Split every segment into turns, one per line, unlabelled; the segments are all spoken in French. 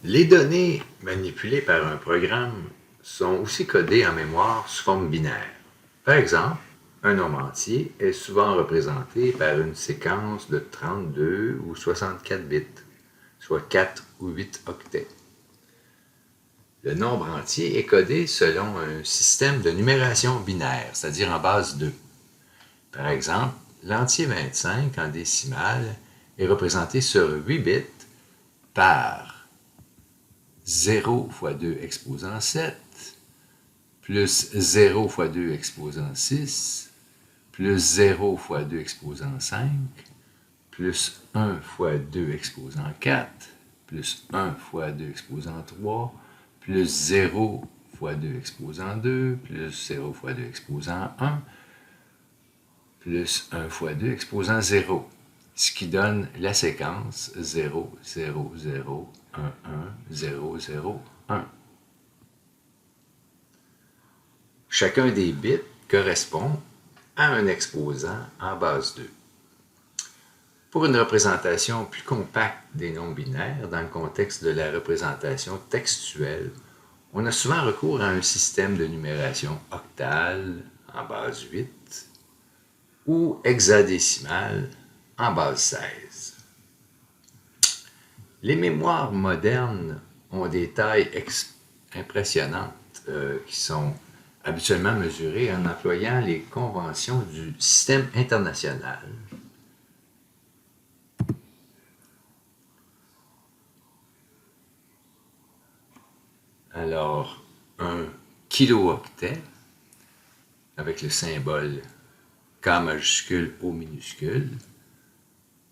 Les données manipulées par un programme sont aussi codées en mémoire sous forme binaire. Par exemple, un nombre entier est souvent représenté par une séquence de 32 ou 64 bits, soit 4 ou 8 octets. Le nombre entier est codé selon un système de numération binaire, c'est-à-dire en base 2. Par exemple, l'entier 25 en décimale est représenté sur 8 bits par 0 fois 2 exposant 7, plus 0 fois 2 exposant 6, plus 0 fois 2 exposant 5, plus 1 fois 2 exposant 4, plus 1 fois 2 exposant 3, plus 0 fois 2 exposant 2, plus 0 fois 2 exposant 1, plus 1 fois 2 exposant 0, ce qui donne la séquence 0, 0, 0, 1, 1, 0, 0, 1. Chacun des bits correspond à un exposant en base 2. Pour une représentation plus compacte des nombres binaires, dans le contexte de la représentation textuelle, on a souvent recours à un système de numération octale en base 8 ou hexadécimale en base 16. Les mémoires modernes ont des tailles impressionnantes qui sont habituellement mesurées en employant les conventions du système international. Alors, un kilooctet, avec le symbole K majuscule O minuscule,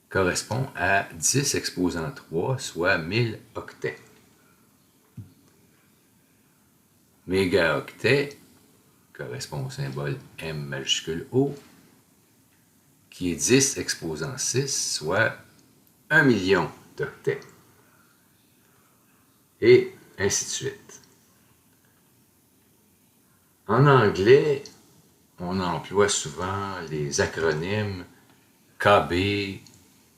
correspond à 10 exposant 3, soit 1000 octets. Mégaoctet correspond au symbole M majuscule O, qui est 10 exposant 6, soit 1 million d'octets. Et ainsi de suite. En anglais, on emploie souvent les acronymes KB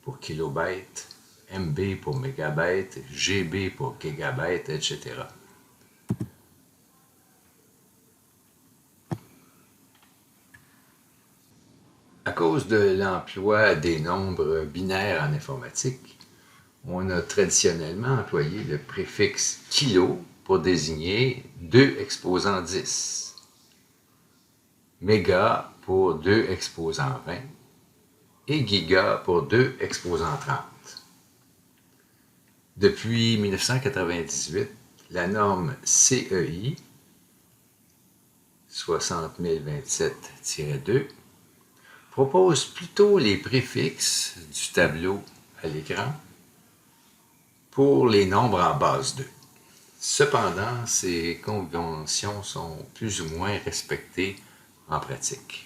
pour kilobyte, MB pour mégabyte, GB pour gigabyte, etc. À cause de l'emploi des nombres binaires en informatique, on a traditionnellement employé le préfixe kilo pour désigner 2 exposant 10, méga pour 2 exposant 20 et giga pour 2 exposant 30. Depuis 1998, la norme CEI 60027-2 propose plutôt les préfixes du tableau à l'écran pour les nombres en base 2. Cependant, ces conventions sont plus ou moins respectées en pratique.